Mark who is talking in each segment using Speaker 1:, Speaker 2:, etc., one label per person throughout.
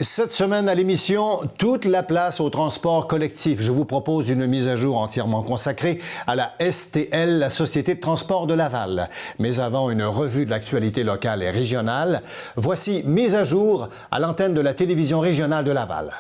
Speaker 1: Cette semaine à l'émission, toute la place au transport collectif. Je vous propose une mise à jour entièrement consacrée à la STL, la Société de transport de Laval. Mais avant une revue de l'actualité locale et régionale, voici mise à jour à l'antenne de la télévision régionale de Laval.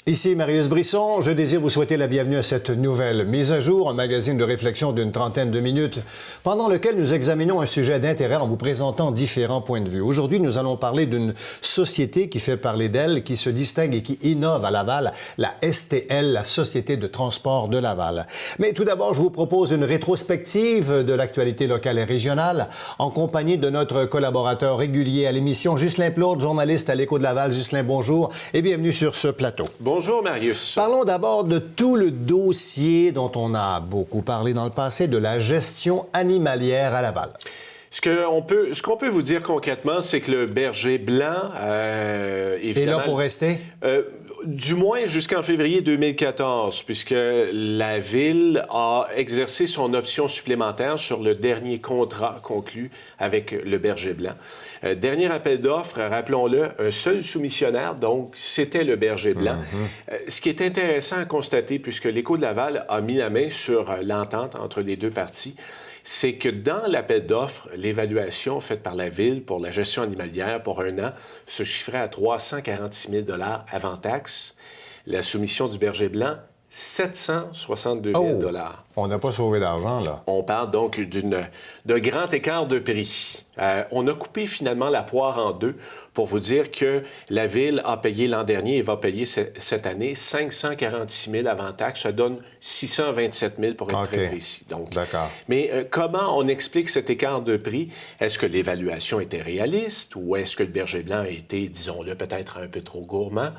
Speaker 1: Ici Marius Brisson, je désire vous souhaiter la bienvenue à cette nouvelle mise à jour, un magazine de réflexion d'une trentaine de minutes, pendant lequel nous examinons un sujet d'intérêt en vous présentant différents points de vue. Aujourd'hui, nous allons parler d'une société qui fait parler d'elle, qui se distingue et qui innove à Laval, la STL, la Société de transport de Laval. Mais tout d'abord, je vous propose une rétrospective de l'actualité locale et régionale, en compagnie de notre collaborateur régulier à l'émission, Ghislain Plourde, journaliste à l'Écho de Laval. Ghislain, bonjour et bienvenue sur ce plateau.
Speaker 2: Bonjour, Marius.
Speaker 1: Parlons d'abord de tout le dossier dont on a beaucoup parlé dans le passé, de la gestion animalière à Laval.
Speaker 2: Ce qu'on peut vous dire concrètement, c'est que le berger blanc, évidemment...
Speaker 1: est là pour rester?
Speaker 2: Du moins jusqu'en février 2014, puisque la Ville a exercé son option supplémentaire sur le dernier contrat conclu avec le berger blanc. Dernier appel d'offres, rappelons-le, un seul soumissionnaire, donc c'était le berger blanc. Ce qui est intéressant à constater, puisque l'Écho de Laval a mis la main sur l'entente entre les deux parties, c'est que dans l'appel d'offres, l'évaluation faite par la Ville pour la gestion animalière pour un an se chiffrait à 346 000 $ avant taxes. La soumission du berger blanc, 762 000 $.
Speaker 1: On n'a pas sauvé d'argent, là.
Speaker 2: On parle donc d'un grand écart de prix. On a coupé finalement la poire en deux pour vous dire que la Ville a payé l'an dernier et va payer cette année 546 000 avant taxes. Ça donne 627 000 pour être très précis. Donc,
Speaker 1: d'accord.
Speaker 2: Mais comment on explique cet écart de prix? Est-ce que l'évaluation était réaliste ou est-ce que le berger blanc a été, disons-le, peut-être un peu trop gourmand?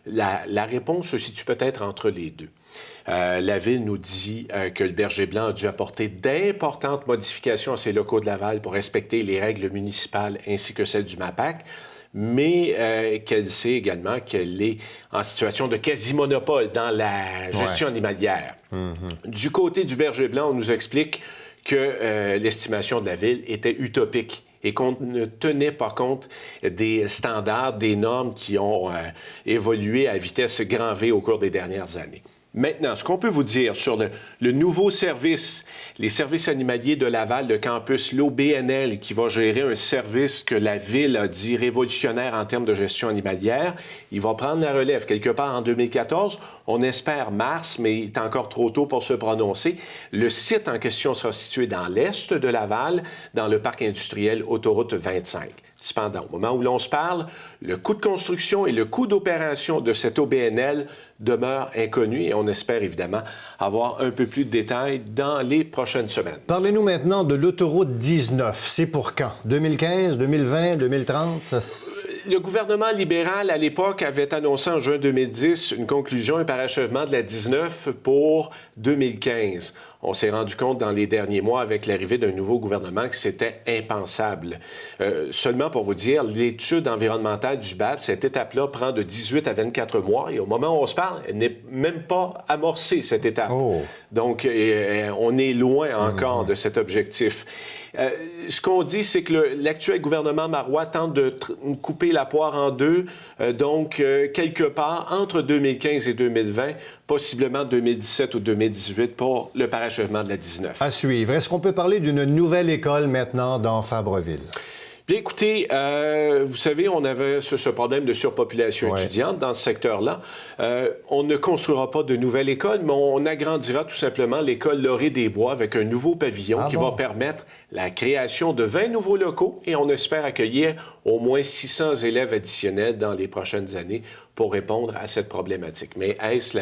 Speaker 2: La réponse se situe peut-être entre les deux. La Ville nous dit que le berger blanc a dû apporter d'importantes modifications à ses locaux de Laval pour respecter les règles municipales ainsi que celles du MAPAC, mais qu'elle sait également qu'elle est en situation de quasi-monopole dans la gestion animalière. Du côté du berger blanc, on nous explique que l'estimation de la Ville était utopique et qu'on ne tenait pas compte des standards, des normes qui ont évolué à vitesse grand V au cours des dernières années. Maintenant, ce qu'on peut vous dire sur le nouveau service, les services animaliers de Laval, le campus l'OBNL, qui va gérer un service que la Ville a dit révolutionnaire en termes de gestion animalière, il va prendre la relève quelque part en 2014. On espère mars, mais il est encore trop tôt pour se prononcer. Le site en question sera situé dans l'est de Laval, dans le parc industriel Autoroute 25. Cependant, au moment où l'on se parle, le coût de construction et le coût d'opération de cette OBNL demeurent inconnus et on espère évidemment avoir un peu plus de détails dans les prochaines semaines.
Speaker 1: Parlez-nous maintenant de l'autoroute 19. C'est pour quand? 2015, 2020, 2030?
Speaker 2: Le gouvernement libéral, à l'époque, avait annoncé en juin 2010 une conclusion et parachèvement de la 19 pour 2015. On s'est rendu compte dans les derniers mois, avec l'arrivée d'un nouveau gouvernement, que c'était impensable. Seulement pour vous dire, l'étude environnementale du BAP, cette étape-là prend de 18 à 24 mois et au moment où on se parle, elle n'est même pas amorcée, cette étape. Donc, on est loin encore de cet objectif. Ce qu'on dit, c'est que l'actuel gouvernement marois tente de couper la poire en deux, quelque part entre 2015 et 2020, possiblement 2017 ou 2018 pour le parachèvement de la 19.
Speaker 1: À suivre. Est-ce qu'on peut parler d'une nouvelle école maintenant dans Fabreville?
Speaker 2: Bien, écoutez, vous savez, on avait ce problème de surpopulation étudiante dans ce secteur-là. On ne construira pas de nouvelle école, mais on agrandira tout simplement l'école Laurier-des-Bois avec un nouveau pavillon va permettre la création de 20 nouveaux locaux et on espère accueillir au moins 600 élèves additionnels dans les prochaines années pour répondre à cette problématique. Mais est-ce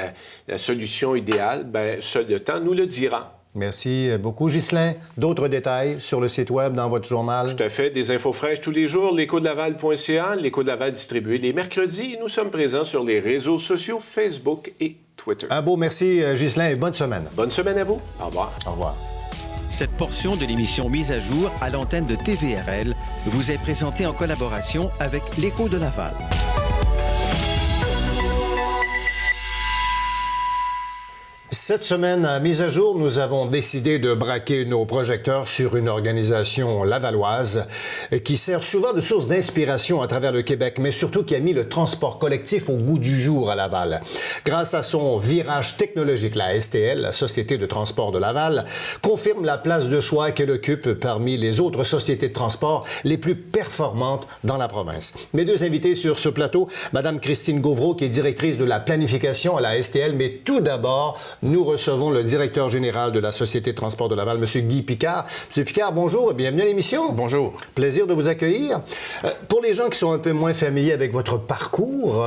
Speaker 2: la solution idéale? Bien, seul le temps nous le dira.
Speaker 1: Merci beaucoup, Ghislain. D'autres détails sur le site web dans votre journal?
Speaker 2: Tout à fait. Des infos fraîches tous les jours. L'échodelaval.ca. L'Écho de Laval distribué les mercredis. Nous sommes présents sur les réseaux sociaux Facebook et Twitter.
Speaker 1: Un beau merci, Ghislain, et bonne semaine.
Speaker 2: Bonne semaine à vous. Au revoir.
Speaker 1: Au revoir.
Speaker 3: Cette portion de l'émission Mise à jour à l'antenne de TVRL vous est présentée en collaboration avec l'Écho de Laval.
Speaker 1: Cette semaine, à Mise à jour, nous avons décidé de braquer nos projecteurs sur une organisation lavalloise qui sert souvent de source d'inspiration à travers le Québec, mais surtout qui a mis le transport collectif au goût du jour à Laval. Grâce à son virage technologique, la STL, la Société de transport de Laval, confirme la place de choix qu'elle occupe parmi les autres sociétés de transport les plus performantes dans la province. Mes deux invités sur ce plateau, Mme Christine Gauvreau, qui est directrice de la planification à la STL, mais tout d'abord, nous recevons le directeur général de la Société de transport de Laval, M. Guy Picard. M. Picard, bonjour et bienvenue à l'émission.
Speaker 4: Bonjour.
Speaker 1: Plaisir de vous accueillir. Pour les gens qui sont un peu moins familiers avec votre parcours,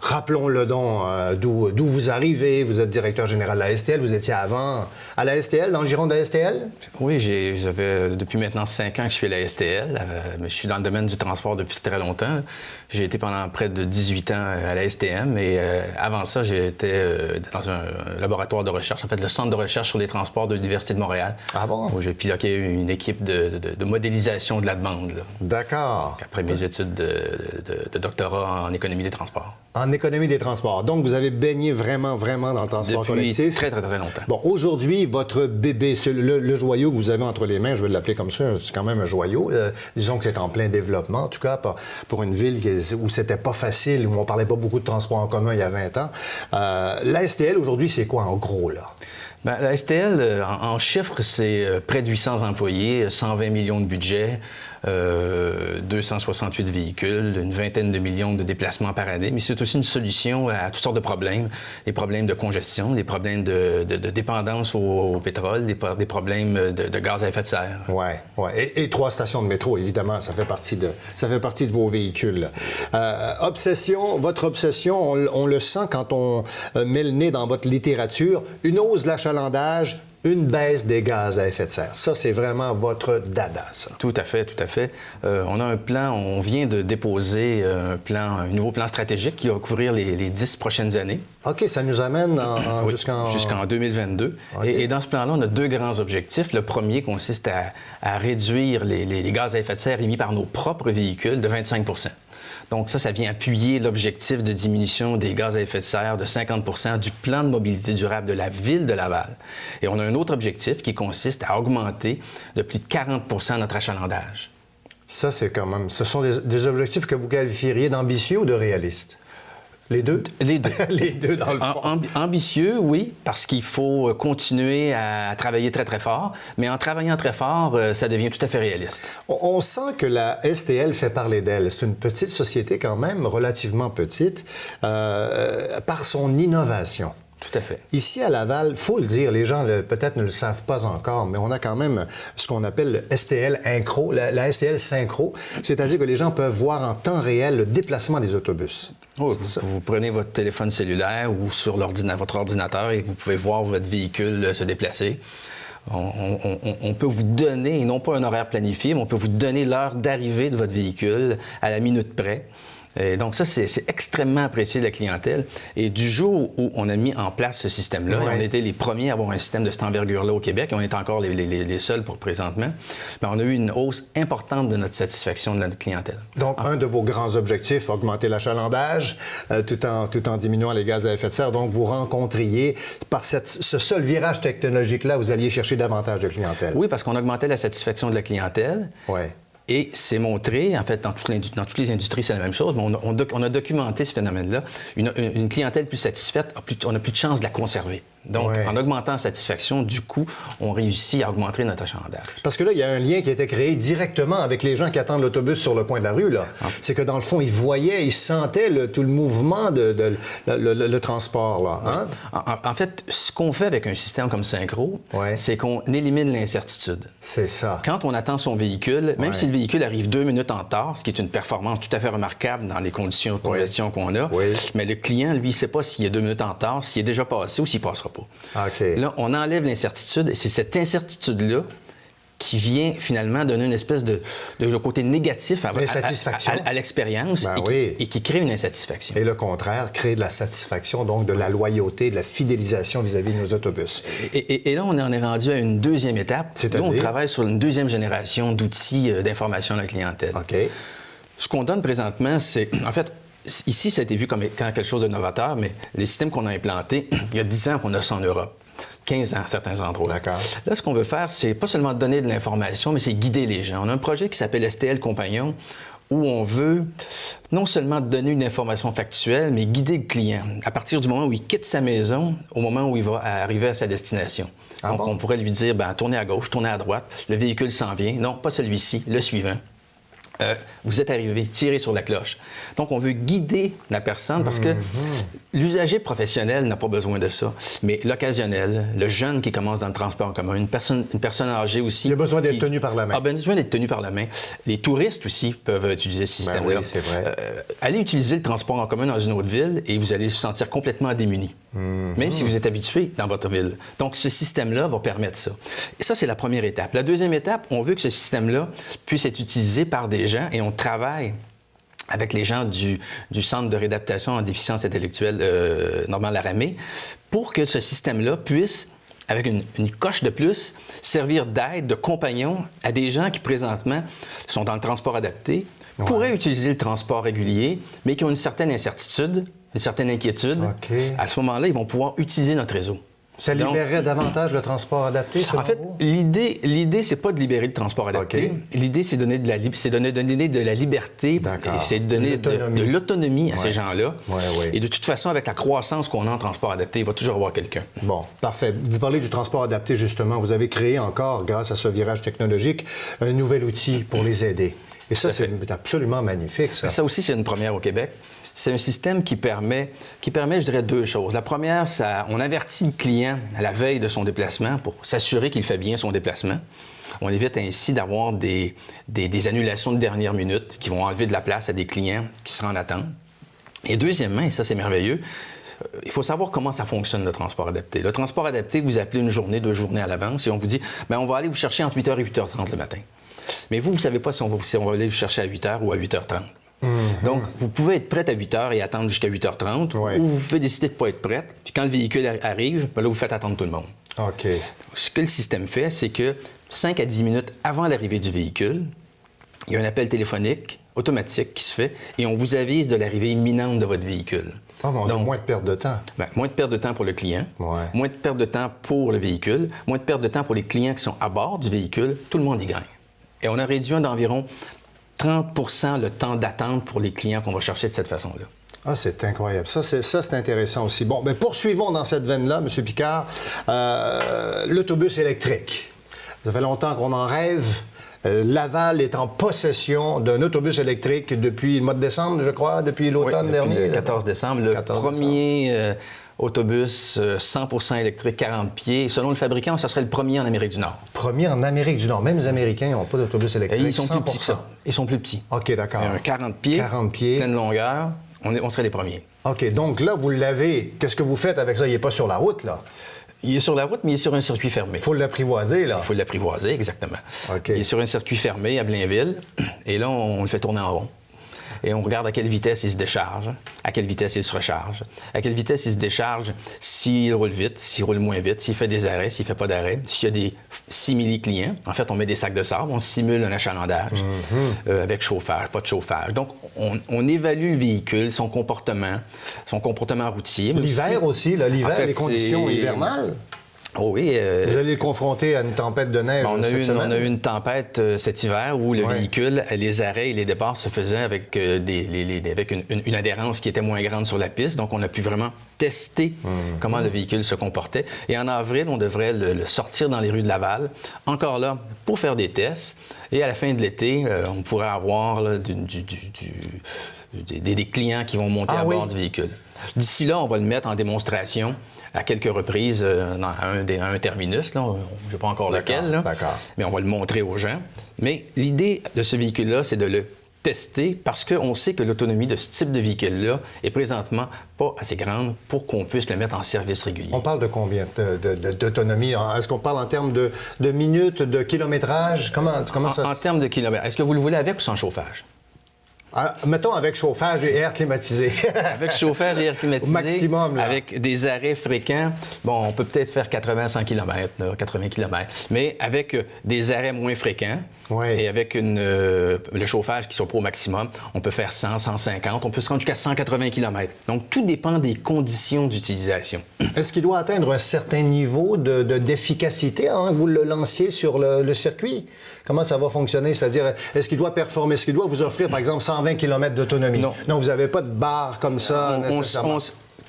Speaker 1: rappelons-le donc d'où vous arrivez. Vous êtes directeur général de la STL. Vous étiez avant à la STL, dans le giron de la STL?
Speaker 4: Oui, j'avais depuis maintenant 5 ans que je suis à la STL. Mais je suis dans le domaine du transport depuis très longtemps. J'ai été pendant près de 18 ans à la STM et avant ça, j'étais dans un laboratoire de recherche, en fait, le centre de recherche sur les transports de l'Université de Montréal.
Speaker 1: Ah bon?
Speaker 4: Où j'ai piloté une équipe de modélisation de la demande.
Speaker 1: D'accord.
Speaker 4: Après mes études de doctorat en économie des transports.
Speaker 1: En économie des transports. Donc, vous avez baigné vraiment dans le transport collectif.
Speaker 4: Très longtemps.
Speaker 1: Bon, aujourd'hui, votre bébé, le joyau que vous avez entre les mains, je vais l'appeler comme ça, c'est quand même un joyau. Disons que c'est en plein développement, en tout cas, pour une ville où c'était pas facile, où on parlait pas beaucoup de transport en commun il y a 20 ans. La STL, aujourd'hui, c'est quoi en gros, là?
Speaker 4: Bien, la STL, en chiffres, c'est près de 800 employés, 120 millions de budget, 268 véhicules, une vingtaine de millions de déplacements par année. Mais c'est aussi une solution à toutes sortes de problèmes. Des problèmes de congestion, des problèmes de dépendance au pétrole, des problèmes de gaz à effet de serre.
Speaker 1: Oui. Et 3 stations de métro, évidemment, ça fait partie de vos véhicules. Votre obsession, on le sent quand on met le nez dans votre littérature, une hausse de l'achalandage, une baisse des gaz à effet de serre. Ça, c'est vraiment votre dada, ça.
Speaker 4: Tout à fait. On a un plan, on vient de déposer un nouveau plan stratégique qui va couvrir les 10 prochaines années.
Speaker 1: OK, ça nous amène
Speaker 4: jusqu'en 2022.
Speaker 1: Okay.
Speaker 4: Et dans ce plan-là, on a 2 grands objectifs. Le premier consiste à réduire les gaz à effet de serre émis par nos propres véhicules de 25 %. Donc ça vient appuyer l'objectif de diminution des gaz à effet de serre de 50 % du plan de mobilité durable de la Ville de Laval. Et on a un autre objectif qui consiste à augmenter de plus de 40 % notre achalandage.
Speaker 1: Ça, c'est quand même... Ce sont des objectifs que vous qualifieriez d'ambitieux ou de réalistes? Les deux?
Speaker 4: Les deux.
Speaker 1: Les deux, dans le fond.
Speaker 4: Ambitieux, oui, parce qu'il faut continuer à travailler très fort, mais en travaillant très fort, ça devient tout à fait réaliste.
Speaker 1: On sent que la STL fait parler d'elle. C'est une petite société quand même, relativement petite, par son innovation.
Speaker 4: Tout à fait.
Speaker 1: Ici, à Laval, il faut le dire, les gens peut-être ne le savent pas encore, mais on a quand même ce qu'on appelle le STL Synchro, la STL Synchro, c'est-à-dire que les gens peuvent voir en temps réel le déplacement des autobus.
Speaker 4: Oui, vous prenez votre téléphone cellulaire ou sur votre ordinateur et vous pouvez voir votre véhicule se déplacer. On peut vous donner, et non pas un horaire planifié, mais on peut vous donner l'heure d'arrivée de votre véhicule à la minute près. Et donc ça, c'est extrêmement apprécié de la clientèle. Et du jour où on a mis en place ce système-là, et on était les premiers à avoir un système de cette envergure-là au Québec, et on est encore les seuls pour présentement, bien, on a eu une hausse importante de notre satisfaction de notre clientèle.
Speaker 1: Donc, un de vos grands objectifs, augmenter l'achalandage, tout en diminuant les gaz à effet de serre. Donc, vous rencontriez, par ce seul virage technologique-là, vous alliez chercher davantage de clientèle.
Speaker 4: Oui, parce qu'on augmentait la satisfaction de la clientèle.
Speaker 1: Oui.
Speaker 4: Et c'est montré, en fait, dans toutes les industries, c'est la même chose, mais on a documenté ce phénomène-là. Une clientèle plus satisfaite, on a plus de chances de la conserver. Donc, en augmentant la satisfaction, du coup, on réussit à augmenter notre achalandage.
Speaker 1: Parce que là, il y a un lien qui a été créé directement avec les gens qui attendent l'autobus sur le coin de la rue, là. C'est que, dans le fond, ils voyaient, ils sentaient tout le mouvement le transport, là. Hein?
Speaker 4: En fait, ce qu'on fait avec un système comme Synchro, c'est qu'on élimine l'incertitude.
Speaker 1: C'est ça.
Speaker 4: Quand on attend son véhicule, même si le véhicule arrive 2 minutes en retard, ce qui est une performance tout à fait remarquable dans les conditions de congestion qu'on a, mais le client, lui, ne sait pas s'il est 2 minutes en retard, s'il est déjà passé ou s'il ne passera pas.
Speaker 1: Okay.
Speaker 4: Là, on enlève l'incertitude et c'est cette incertitude-là qui vient finalement donner une espèce de côté négatif à l'expérience et qui crée une insatisfaction.
Speaker 1: Et le contraire, crée de la satisfaction, donc de la loyauté, de la fidélisation vis-à-vis de nos autobus.
Speaker 4: Et là, on en est rendu à une deuxième étape.
Speaker 1: C'est-à-dire?
Speaker 4: Là, on travaille sur une deuxième génération d'outils d'information à la clientèle.
Speaker 1: OK.
Speaker 4: Ce qu'on donne présentement, c'est... En fait, ici, ça a été vu comme quelque chose de novateur, mais les systèmes qu'on a implantés, il y a 10 ans qu'on a ça en Europe. 15 ans à certains endroits.
Speaker 1: D'accord.
Speaker 4: Là, ce qu'on veut faire, c'est pas seulement donner de l'information, mais c'est guider les gens. On a un projet qui s'appelle STL Compagnon, où on veut non seulement donner une information factuelle, mais guider le client à partir du moment où il quitte sa maison au moment où il va arriver à sa destination. Donc, on pourrait lui dire, tournez à gauche, tournez à droite, le véhicule s'en vient. Non, pas celui-ci, le suivant. Vous êtes arrivé, tirez sur la cloche. Donc, on veut guider la personne parce que l'usager professionnel n'a pas besoin de ça. Mais l'occasionnel, le jeune qui commence dans le transport en commun, une personne âgée aussi...
Speaker 1: Il a besoin d'être tenu par la main.
Speaker 4: Besoin d'être tenu par la main. Les touristes aussi peuvent utiliser ce système-là.
Speaker 1: Oui, c'est vrai.
Speaker 4: Allez utiliser le transport en commun dans une autre ville et vous allez vous sentir complètement démuni. Même si vous êtes habitué dans votre ville. Donc, ce système-là va permettre ça. Et ça, c'est la première étape. La deuxième étape, on veut que ce système-là puisse être utilisé par des gens et on travaille avec les gens du Centre de réadaptation en déficience intellectuelle Normand-Laramie pour que ce système-là puisse, avec une coche de plus, servir d'aide, de compagnon à des gens qui, présentement, sont dans le transport adapté, pourraient utiliser le transport régulier, mais qui ont une certaine incertitude, une certaine inquiétude. À ce moment-là, ils vont pouvoir utiliser notre réseau.
Speaker 1: Ça libérerait davantage le transport adapté, selon
Speaker 4: En fait,
Speaker 1: vous?
Speaker 4: l'idée, c'est pas de libérer le transport adapté. L'idée, c'est donner de la liberté et c'est de donner de l'autonomie à ces gens-là. Et de toute façon, avec la croissance qu'on a en transport adapté, il va toujours avoir quelqu'un.
Speaker 1: Bon, parfait. Vous parlez du transport adapté, justement. Vous avez créé encore, grâce à ce virage technologique, un nouvel outil pour les aider. Et ça, c'est absolument magnifique, ça.
Speaker 4: Ça aussi, c'est une première au Québec. C'est un système qui permet, je dirais, deux choses. La première, on avertit le client à la veille de son déplacement pour s'assurer qu'il fait bien son déplacement. On évite ainsi d'avoir des annulations de dernière minute qui vont enlever de la place à des clients qui seraient en attente. Et deuxièmement, et ça, c'est merveilleux, il faut savoir comment ça fonctionne, le transport adapté. Le transport adapté, vous appelez une journée, 2 journées à l'avance et on vous dit, on va aller vous chercher entre 8h et 8h30 le matin. Mais vous ne savez pas si on va aller vous chercher à 8h ou à 8h30. Donc, vous pouvez être prête à 8 h et attendre jusqu'à 8h30, ou vous pouvez décider de ne pas être prête. Puis quand le véhicule arrive, là, vous faites attendre tout le monde.
Speaker 1: OK.
Speaker 4: Ce que le système fait, c'est que 5 à 10 minutes avant l'arrivée du véhicule, il y a un appel téléphonique automatique qui se fait et on vous avise de l'arrivée imminente de votre véhicule.
Speaker 1: Donc, moins de perte de temps.
Speaker 4: Moins de perte de temps pour le client, moins de perte de temps pour le véhicule, moins de perte de temps pour les clients qui sont à bord du véhicule. Tout le monde y gagne. Et on a réduit d'environ 30 % le temps d'attente pour les clients qu'on va chercher de cette façon-là.
Speaker 1: Ah, c'est incroyable. Ça, c'est intéressant aussi. Bon, bien, poursuivons dans cette veine-là, M. Picard. L'autobus électrique. Ça fait longtemps qu'on en rêve. Laval est en possession d'un autobus électrique depuis le mois de décembre, je crois, depuis l'automne dernier.
Speaker 4: Le 14 décembre, le premier autobus 100% électrique, 40 pieds. Selon le fabricant, ce serait le premier en Amérique du Nord.
Speaker 1: Premier en Amérique du Nord. Même les Américains n'ont pas d'autobus électrique.
Speaker 4: Et ils sont 100%. Plus petits que ça. Ils sont plus petits.
Speaker 1: OK, d'accord.
Speaker 4: Un 40 pieds, pleine longueur, on serait les premiers. OK,
Speaker 1: donc là, vous l'avez. Qu'est-ce que vous faites avec ça? Il n'est pas sur la route, là?
Speaker 4: Il est sur la route, mais il est sur un circuit fermé.
Speaker 1: Il faut l'apprivoiser, là.
Speaker 4: Il faut l'apprivoiser, exactement.
Speaker 1: OK.
Speaker 4: Il est sur un circuit fermé à Blainville, et là, on le fait tourner en rond. Et on regarde à quelle vitesse il se décharge, à quelle vitesse il se recharge, à quelle vitesse il se décharge, s'il roule vite, s'il roule moins vite, s'il fait des arrêts, s'il fait pas d'arrêt, s'il y a des simili-clients. En fait, on met des sacs de sable, on simule un achalandage avec chauffage, pas de chauffage. Donc, on évalue le véhicule, son comportement routier.
Speaker 1: L'hiver aussi, là, l'hiver, en fait, les conditions hivernales.
Speaker 4: Oh oui.
Speaker 1: Vous allez le confronter à une tempête de neige.
Speaker 4: On a eu une tempête cet hiver où le véhicule, les arrêts et les départs se faisaient avec, avec une adhérence qui était moins grande sur la piste. Donc, on a pu vraiment tester comment le véhicule se comportait. Et en avril, on devrait le sortir dans les rues de Laval, encore là, pour faire des tests. Et à la fin de l'été, on pourrait avoir là, des clients qui vont monter à bord du véhicule. D'ici là, on va le mettre en démonstration à quelques reprises à un terminus. Là. Je ne sais pas encore lequel, là, mais on va le montrer aux gens. Mais l'idée de ce véhicule-là, c'est de le tester parce qu'on sait que l'autonomie de ce type de véhicule-là est présentement pas assez grande pour qu'on puisse le mettre en service régulier.
Speaker 1: On parle de combien d'autonomie? Est-ce qu'on parle en termes de minutes, de kilométrage? Comment ça...
Speaker 4: En termes de kilomètres. Est-ce que vous le voulez avec ou sans chauffage?
Speaker 1: Mettons avec chauffage et air climatisé.
Speaker 4: Avec chauffage et air climatisé.
Speaker 1: Au maximum, là.
Speaker 4: Avec des arrêts fréquents. Bon, on peut peut-être faire 80-100 km, 80 km. Mais avec des arrêts moins fréquents,
Speaker 1: Ouais.
Speaker 4: Et avec le chauffage qui sont pas au maximum, on peut faire 100, 150, on peut se rendre jusqu'à 180 km. Donc, tout dépend des conditions d'utilisation.
Speaker 1: Est-ce qu'il doit atteindre un certain niveau d'efficacité avant que vous le lanciez sur le circuit? Comment ça va fonctionner? C'est-à-dire, est-ce qu'il doit performer? Est-ce qu'il doit vous offrir, par exemple, 120 km d'autonomie?
Speaker 4: Non.
Speaker 1: Vous n'avez pas de barre comme ça, nécessairement.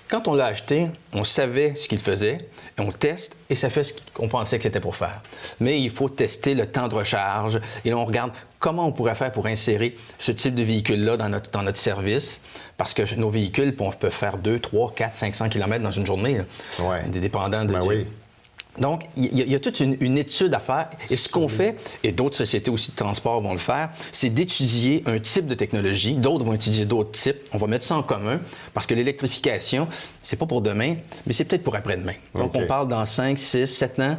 Speaker 4: Quand on l'a acheté, on savait ce qu'il faisait, et on teste, et ça fait ce qu'on pensait que c'était pour faire. Mais il faut tester le temps de recharge, et là, on regarde comment on pourrait faire pour insérer ce type de véhicule-là dans notre service, parce que nos véhicules peuvent faire 2, 3, 4, 500 km dans une journée, là, dépendant de...
Speaker 1: Oui.
Speaker 4: Donc, il y a toute une étude à faire. Et ce qu'on fait, et d'autres sociétés aussi de transport vont le faire, c'est d'étudier un type de technologie. D'autres vont étudier d'autres types. On va mettre ça en commun parce que l'électrification, c'est pas pour demain, mais c'est peut-être pour après-demain. Donc, on parle dans 5, 6, 7 ans.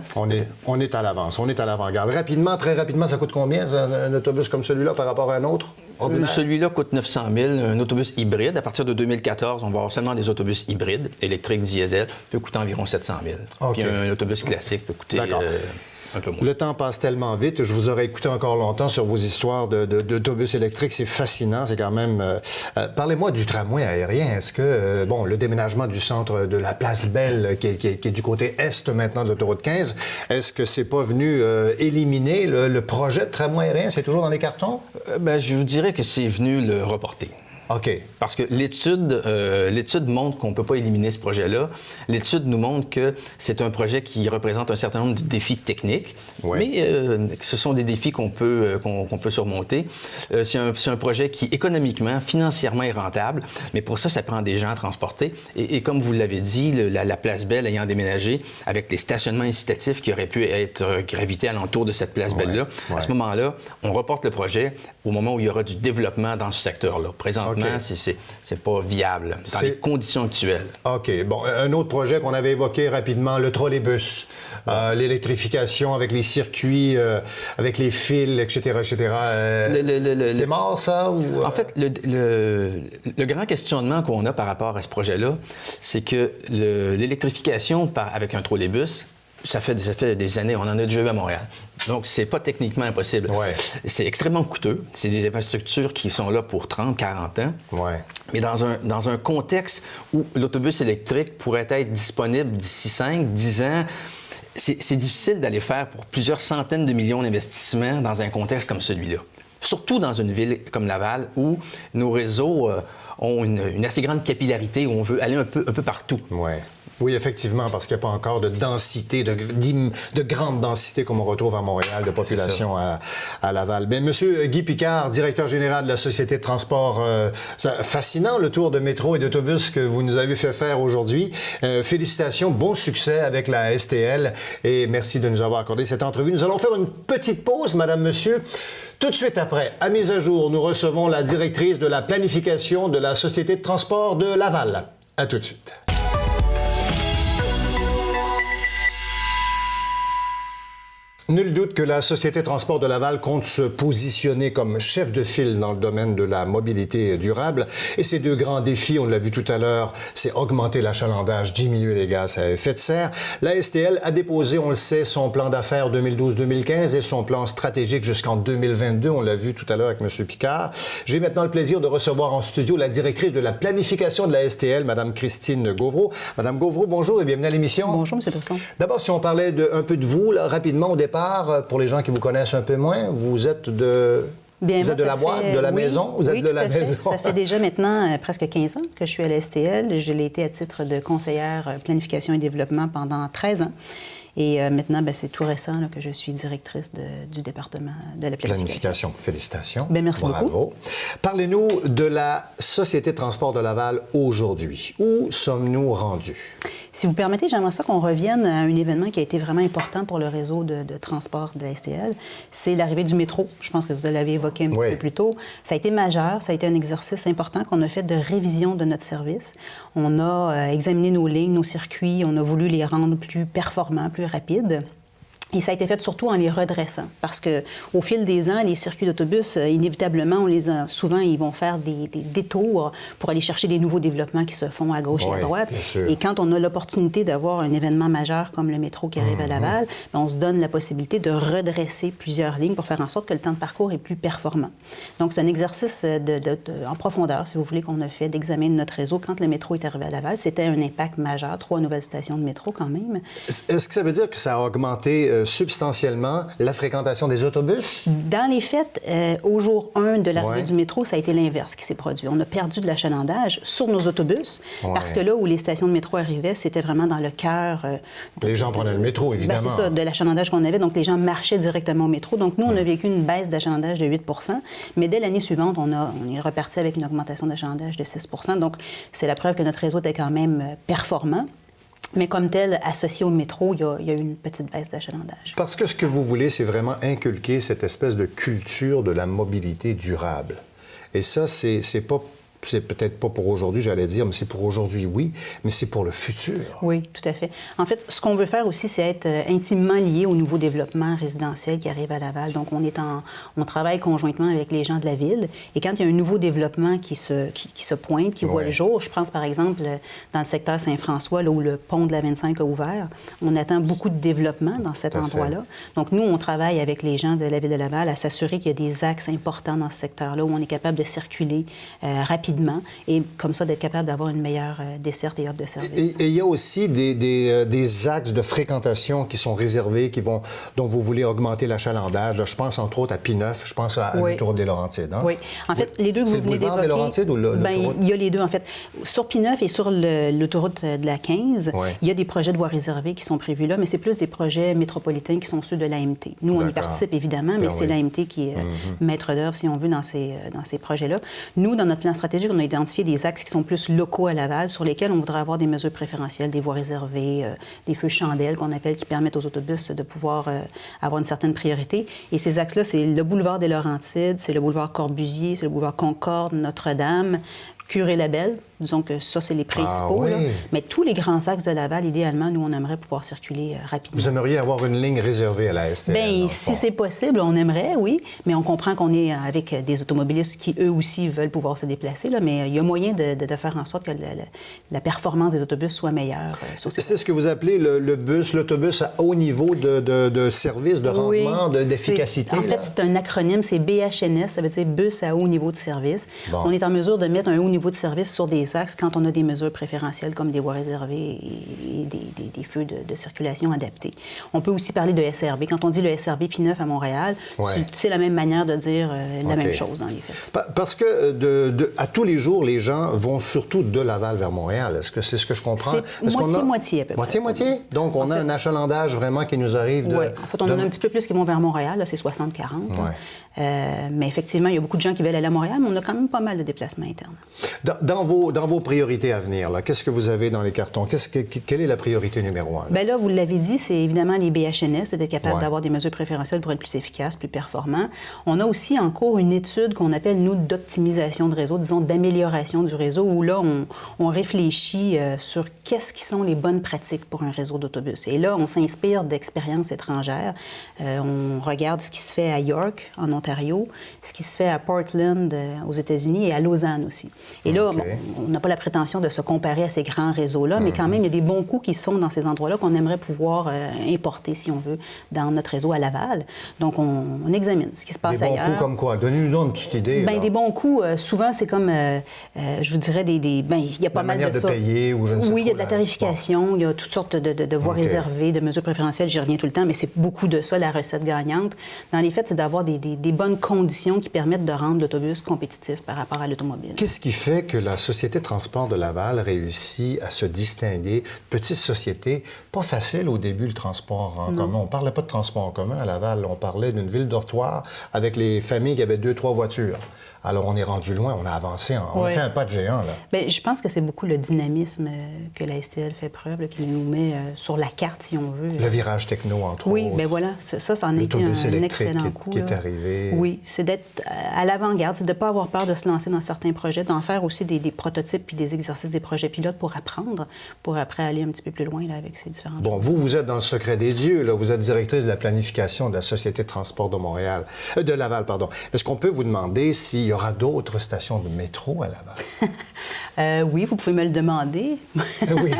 Speaker 1: On est à l'avance. On est à l'avant-garde. Rapidement, très rapidement, ça coûte combien, un autobus comme celui-là, par rapport à un autre?
Speaker 4: Celui-là coûte 900 000, un autobus hybride. À partir de 2014, on va avoir seulement des autobus hybrides, électriques, diesel, peut coûter environ 700 000.
Speaker 1: Okay.
Speaker 4: Puis un autobus classique peut coûter un peu moins.
Speaker 1: Le temps passe tellement vite. Je vous aurais écouté encore longtemps sur vos histoires d'autobus électriques. C'est fascinant. C'est quand même... Parlez-moi du tramway aérien. Est-ce que, le déménagement du centre de la Place Belle, qui est du côté est maintenant de l'autoroute 15, est-ce que c'est pas venu éliminer le projet de tramway aérien? C'est toujours dans les cartons?
Speaker 4: Je vous dirais que c'est venu le reporter.
Speaker 1: OK.
Speaker 4: Parce que l'étude montre qu'on ne peut pas éliminer ce projet-là. L'étude nous montre que c'est un projet qui représente un certain nombre de défis techniques, mais ce sont des défis qu'on peut surmonter. C'est un projet qui, économiquement, financièrement, est rentable, mais pour ça, ça prend des gens à transporter. Et comme vous l'avez dit, la Place Belle ayant déménagé, avec les stationnements incitatifs qui auraient pu être gravités alentour de cette Place Belle-là, à ce moment-là, on reporte le projet au moment où il y aura du développement dans ce secteur-là. Présentement, c'est pas viable dans les conditions actuelles.
Speaker 1: OK. Bon, un autre projet qu'on avait évoqué rapidement, le trolleybus, l'électrification avec les circuits, avec les fils, etc., etc. C'est mort, ça? Ou...
Speaker 4: En fait, le grand questionnement qu'on a par rapport à ce projet-là, c'est que l'électrification avec un trolleybus, ça fait des années, on en a déjà eu à Montréal. Donc, c'est pas techniquement impossible.
Speaker 1: Ouais. C'est
Speaker 4: extrêmement coûteux. C'est des infrastructures qui sont là pour 30, 40 ans.
Speaker 1: Ouais.
Speaker 4: Mais dans un contexte où l'autobus électrique pourrait être disponible d'ici 5, 10 ans, c'est difficile d'aller faire pour plusieurs centaines de millions d'investissements dans un contexte comme celui-là. Surtout dans une ville comme Laval, où nos réseaux ont une assez grande capillarité, où on veut aller un peu partout.
Speaker 1: Ouais. Oui, effectivement, parce qu'il n'y a pas encore de densité, de grande densité comme on retrouve à Montréal, de population à Laval. Bien, Monsieur Guy Picard, directeur général de la Société de transport, c'est fascinant le tour de métro et d'autobus que vous nous avez fait faire aujourd'hui. Félicitations, bon succès avec la STL et merci de nous avoir accordé cette entrevue. Nous allons faire une petite pause, Madame, Monsieur. Tout de suite après, à mise à jour, nous recevons la directrice de la planification de la Société de transport de Laval. À tout de suite. Nul doute que la Société de transport de Laval compte se positionner comme chef de file dans le domaine de la mobilité durable. Et ces deux grands défis, on l'a vu tout à l'heure, c'est augmenter l'achalandage, diminuer les gaz à effet de serre. La STL a déposé, on le sait, son plan d'affaires 2012-2015 et son plan stratégique jusqu'en 2022. On l'a vu tout à l'heure avec M. Picard. J'ai maintenant le plaisir de recevoir en studio la directrice de la planification de la STL, Mme Christine Gauvreau. Madame Gauvreau, bonjour et bienvenue à l'émission.
Speaker 5: Bonjour, M. Bresson.
Speaker 1: D'abord, si on parlait un peu de vous, là, rapidement au départ, pour les gens qui vous connaissent un peu moins, vous êtes de la boîte, de la maison? Vous êtes de la maison?
Speaker 5: Ça fait déjà maintenant presque 15 ans que je suis à la STL. Je l'ai été à titre de conseillère planification et développement pendant 13 ans. Et maintenant, c'est tout récent là, que je suis directrice du département de la planification.
Speaker 1: Félicitations.
Speaker 5: Bien, merci
Speaker 1: Bravo.
Speaker 5: beaucoup.
Speaker 1: Parlez-nous de la Société de transport de Laval aujourd'hui. Où sommes-nous rendus?
Speaker 5: Si vous permettez, j'aimerais ça qu'on revienne à un événement qui a été vraiment important pour le réseau de transport de la STL. C'est l'arrivée du métro. Je pense que vous l'avez évoqué un petit peu plus tôt. Ça a été majeur. Ça a été un exercice important qu'on a fait de révision de notre service. On a examiné nos lignes, nos circuits. On a voulu les rendre plus performants, plus rapides. Et ça a été fait surtout en les redressant, parce qu'au fil des ans, les circuits d'autobus, inévitablement, souvent, ils vont faire des détours pour aller chercher des nouveaux développements qui se font à gauche et à droite. Et quand on a l'opportunité d'avoir un événement majeur comme le métro qui arrive à Laval, bien, on se donne la possibilité de redresser plusieurs lignes pour faire en sorte que le temps de parcours est plus performant. Donc, c'est un exercice en profondeur, si vous voulez, qu'on a fait d'examen de notre réseau quand le métro est arrivé à Laval. C'était un impact majeur, 3 nouvelles stations de métro quand même.
Speaker 1: Est-ce que ça veut dire que ça a augmenté substantiellement la fréquentation des autobus?
Speaker 5: Dans les faits, au jour 1 de l'arrivée du métro, ça a été l'inverse qui s'est produit. On a perdu de l'achalandage sur nos autobus parce que là où les stations de métro arrivaient, c'était vraiment dans le cœur...
Speaker 1: les gens prenaient le métro, évidemment.
Speaker 5: C'est ça, de l'achalandage qu'on avait. Donc, les gens marchaient directement au métro. Donc, nous, on a vécu une baisse d'achalandage de 8 %. Mais dès l'année suivante, on est reparti avec une augmentation d'achalandage de 6 %. Donc, c'est la preuve que notre réseau était quand même performant. Mais comme tel, associé au métro, il y a eu une petite baisse d'achalandage.
Speaker 1: Parce que ce que vous voulez, c'est vraiment inculquer cette espèce de culture de la mobilité durable. Et ça, c'est peut-être pas pour aujourd'hui, j'allais dire, mais c'est pour aujourd'hui, oui, mais c'est pour le futur.
Speaker 5: Oui, tout à fait. En fait, ce qu'on veut faire aussi, c'est être intimement lié au nouveau développement résidentiel qui arrive à Laval. Donc, on travaille conjointement avec les gens de la ville. Et quand il y a un nouveau développement qui se pointe, qui voit le jour, je pense par exemple dans le secteur Saint-François, là où le pont de la 25 a ouvert, on attend beaucoup de développement dans cet endroit-là. Donc, nous, on travaille avec les gens de la ville de Laval à s'assurer qu'il y a des axes importants dans ce secteur-là où on est capable de circuler rapidement et comme ça d'être capable d'avoir une meilleure desserte et offre de service.
Speaker 1: Et il y a aussi des axes de fréquentation qui sont réservés, dont vous voulez augmenter l'achalandage. Je pense entre autres à P9, je pense à l'autoroute des Laurentides. Hein?
Speaker 5: Oui. En fait, les deux que vous venez d'évoquer...
Speaker 1: C'est le boulevard des Laurentides ou l'autoroute?
Speaker 5: Il y a les deux, en fait. Sur P9 et sur l'autoroute de la 15, il y a des projets de voies réservées qui sont prévus là, mais c'est plus des projets métropolitains qui sont ceux de l'AMT. Nous, on y participe évidemment, mais c'est l'AMT qui est maître d'œuvre, si on veut, dans ces projets-là. Nous, dans notre plan stratégique, on a identifié des axes qui sont plus locaux à Laval, sur lesquels on voudrait avoir des mesures préférentielles, des voies réservées, des feux chandelles qu'on appelle, qui permettent aux autobus de pouvoir avoir une certaine priorité. Et ces axes-là, c'est le boulevard des Laurentides, c'est le boulevard Corbusier, c'est le boulevard Concorde, Notre-Dame, Curé-Labelle. Disons que ça, c'est les principaux. Là. Mais tous les grands axes de Laval, idéalement, nous, on aimerait pouvoir circuler rapidement.
Speaker 1: Vous aimeriez avoir une ligne réservée à la STL?
Speaker 5: Bien, si c'est possible, on aimerait, oui. Mais on comprend qu'on est avec des automobilistes qui, eux aussi, veulent pouvoir se déplacer. Là. Mais il y a moyen de faire en sorte que la performance des autobus soit meilleure.
Speaker 1: C'est ce que vous appelez l'autobus à haut niveau de service, de rendement, d'efficacité?
Speaker 5: En fait, c'est un acronyme, c'est BHNS, ça veut dire bus à haut niveau de service. On est en mesure de mettre un haut niveau de service sur des axes quand on a des mesures préférentielles comme des voies réservées et des feux de circulation adaptés. On peut aussi parler de SRB. Quand on dit le SRB P9 à Montréal, c'est la même manière de dire la même chose, dans les faits.
Speaker 1: Parce que à tous les jours, les gens vont surtout de Laval vers Montréal. Est-ce que c'est ce que je comprends?
Speaker 5: C'est moitié-moitié à peu près.
Speaker 1: Moitié-moitié? Donc, on a un achalandage vraiment qui nous arrive de...
Speaker 5: Oui. En fait, on en a un petit peu plus qui vont vers Montréal. Là, c'est 60-40. Mais effectivement, il y a beaucoup de gens qui veulent aller à Montréal, mais on a quand même pas mal de déplacements internes.
Speaker 1: Dans vos priorités à venir, qu'est-ce que vous avez dans les cartons? Quelle est la priorité numéro 1?
Speaker 5: Bien là, vous l'avez dit, c'est évidemment les BHNS, c'est d'être capable d'avoir des mesures préférentielles pour être plus efficace, plus performant. On a aussi en cours une étude qu'on appelle, nous, d'optimisation de réseau, disons d'amélioration du réseau, où là, on réfléchit sur qu'est-ce qui sont les bonnes pratiques pour un réseau d'autobus. Et là, on s'inspire d'expériences étrangères. On regarde ce qui se fait à York, en Ontario, ce qui se fait à Portland, aux États-Unis, et à Lausanne aussi. Et là, on n'a pas la prétention de se comparer à ces grands réseaux-là, mais quand même, il y a des bons coups qui sont dans ces endroits-là qu'on aimerait pouvoir importer, si on veut, dans notre réseau à Laval. Donc, on examine ce qui se passe ailleurs.
Speaker 1: Des bons coups comme quoi? Donnez-nous une petite idée.
Speaker 5: Bien, des bons coups, souvent, c'est comme, je vous dirais, bien, il y a pas mal de ça.
Speaker 1: La manière de payer ou je ne sais
Speaker 5: Oui, il y a de la tarification, il y a toutes sortes de voies réservées, de mesures préférentielles, j'y reviens tout le temps, mais c'est beaucoup de ça, la recette gagnante. Dans les faits, c'est d'avoir des bonnes conditions qui permettent de rendre l'autobus compétitif par rapport à l'automobile.
Speaker 1: Qu'est-ce qui fait que la Société de transport de Laval réussit à se distinguer? Petite société, pas facile au début, le transport en commun. On ne parlait pas de transport en commun à Laval. On parlait d'une ville dortoir avec les familles qui avaient 2-3 voitures. Alors, on est rendu loin, on a avancé, on a fait un pas de géant, là.
Speaker 5: Bien, je pense que c'est beaucoup le dynamisme que la STL fait preuve, là, qui nous met sur la carte, si on veut.
Speaker 1: Le virage techno, entre autres.
Speaker 5: Oui, bien voilà, ça en a été un excellent coup.
Speaker 1: qui est arrivé.
Speaker 5: Oui, c'est d'être à l'avant-garde, c'est de ne pas avoir peur de se lancer dans certains projets, d'en faire aussi des prototypes puis des exercices, des projets pilotes pour apprendre, pour après aller un petit peu plus loin là, avec ces différentes
Speaker 1: Bon,
Speaker 5: choses.
Speaker 1: vous êtes dans le secret des dieux, là. Vous êtes directrice de la planification de la Société de transport de Laval, pardon. Est-ce qu'on peut vous demander s'il y aura d'autres stations de métro à Laval?
Speaker 5: Oui, vous pouvez me le demander.
Speaker 1: Oui.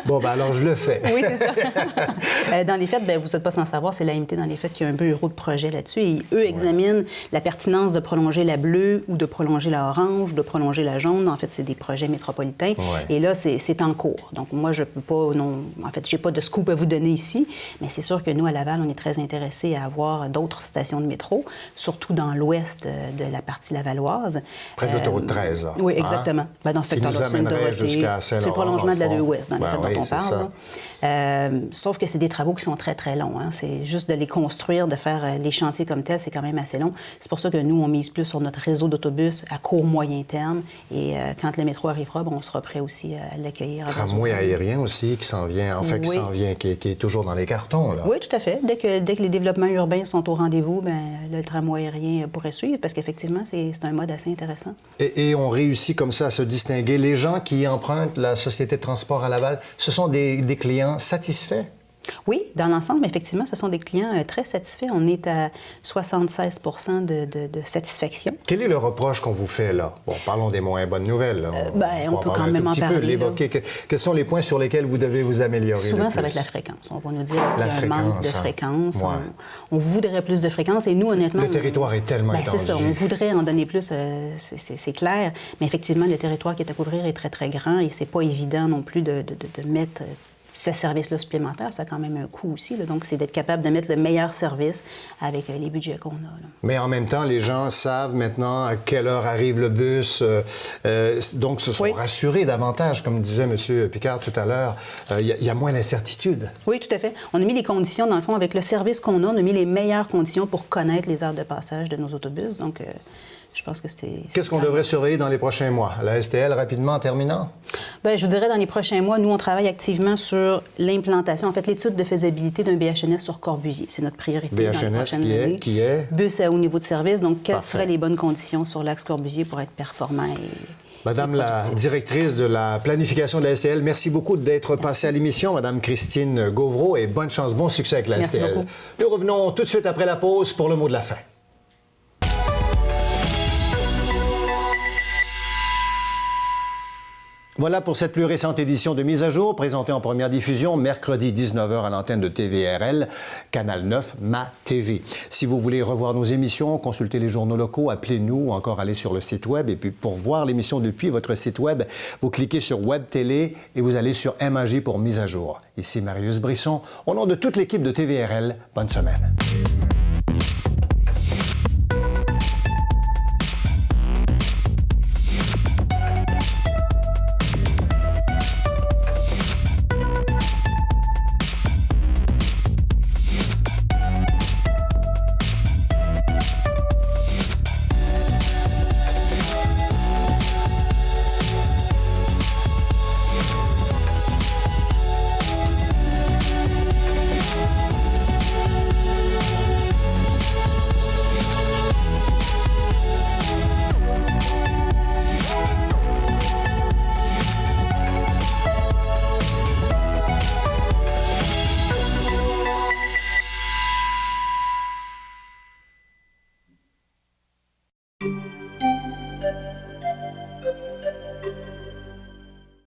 Speaker 1: Bon, ben alors je le fais.
Speaker 5: Oui, c'est ça. Dans les faits, vous n'êtes pas sans savoir, c'est l'AMT dans les faits qui a un bureau de projet là-dessus. Et eux examinent la pertinence de prolonger la bleue ou de prolonger la orange ou de prolonger la jaune. En fait, c'est des projets métropolitains.
Speaker 1: Ouais.
Speaker 5: Et là, c'est en cours. Donc, moi, je peux pas... Non, en fait, je n'ai pas de scoop à vous donner ici, mais c'est sûr que nous, à Laval, on est très intéressés à avoir d'autres stations de métro, surtout dans l'ouest de la partie lavalloise.
Speaker 1: Près de l'autoroute 13, là.
Speaker 5: Oui, exactement. Dans ce
Speaker 1: Qui nous
Speaker 5: secteur-là,
Speaker 1: amènerait jusqu'à Saint-Laurent,
Speaker 5: c'est le prolongement de la
Speaker 1: dans le fond.
Speaker 5: 2 ouest, dans les faits dont on parle. Sauf que c'est des travaux qui sont très, très longs. Hein. C'est juste de les construire, de faire les chantiers comme tels, c'est quand même assez long. C'est pour ça que nous, on mise plus sur notre réseau d'autobus à court, moyen terme. Et quand le métro arrivera, on sera prêt aussi à l'accueillir.
Speaker 1: Tramway aérien aussi qui s'en vient, en fait,
Speaker 5: Oui.
Speaker 1: qui est toujours dans les cartons, là.
Speaker 5: Oui, tout à fait. Dès que les développements urbains sont au rendez-vous, le tramway aérien pourrait suivre parce qu'effectivement, c'est un mode assez intéressant.
Speaker 1: Et on réussit comme ça à se distinguer. Les gens qui empruntent la Société de transport à Laval, ce sont des clients satisfaits?
Speaker 5: Oui, dans l'ensemble, effectivement, ce sont des clients très satisfaits. On est à 76 de satisfaction.
Speaker 1: Quel est le reproche qu'on vous fait, là? Bon, parlons des moins bonnes nouvelles. Là.
Speaker 5: On peut quand même en
Speaker 1: un
Speaker 5: parler.
Speaker 1: peu l'évoquer. Quels sont les points sur lesquels vous devez vous améliorer?
Speaker 5: Souvent, ça va être la fréquence. On va nous dire qu'il y a un manque de fréquence.
Speaker 1: Ouais.
Speaker 5: On voudrait plus de fréquence. Et nous, honnêtement...
Speaker 1: Le territoire est tellement étendu.
Speaker 5: C'est ça. On voudrait en donner plus, c'est clair. Mais effectivement, le territoire qui est à couvrir est très, très grand et c'est pas évident non plus de mettre... Ce service-là supplémentaire, ça a quand même un coût aussi. Là. Donc, c'est d'être capable de mettre le meilleur service avec les budgets qu'on a. Là.
Speaker 1: Mais en même temps, les gens savent maintenant à quelle heure arrive le bus. Donc, se sont rassurés davantage, comme disait M. Picard tout à l'heure. Il y a moins d'incertitude.
Speaker 5: Oui, tout à fait. On a mis les conditions, dans le fond, avec le service qu'on a, on a mis les meilleures conditions pour connaître les heures de passage de nos autobus. Donc, je pense que c'est...
Speaker 1: Qu'est-ce qu'on devrait surveiller dans les prochains mois? La STL, rapidement, en terminant?
Speaker 5: Bien, je vous dirais, dans les prochains mois, nous, on travaille activement sur l'implantation, en fait, l'étude de faisabilité d'un BHNS sur Corbusier. C'est notre priorité dans les prochaines années.
Speaker 1: Qui est?
Speaker 5: Bus à haut niveau de service. Donc, quelles
Speaker 1: Parfait.
Speaker 5: seraient les bonnes conditions sur l'axe Corbusier pour être performant et...
Speaker 1: Madame la directrice de la planification de la STL, merci beaucoup d'être passée à l'émission, Madame Christine Gauvreau, et bonne chance, bon succès avec la STL.
Speaker 5: Merci beaucoup.
Speaker 1: Nous revenons tout de suite après la pause pour le mot de la fin. Voilà pour cette plus récente édition de Mise à jour, présentée en première diffusion mercredi 19h à l'antenne de TVRL, Canal 9, Ma TV. Si vous voulez revoir nos émissions, consulter les journaux locaux, appelez-nous ou encore aller sur le site Web. Et puis pour voir l'émission depuis votre site Web, vous cliquez sur Web Télé et vous allez sur MAJ pour Mise à jour. Ici Marius Brisson, au nom de toute l'équipe de TVRL, bonne semaine.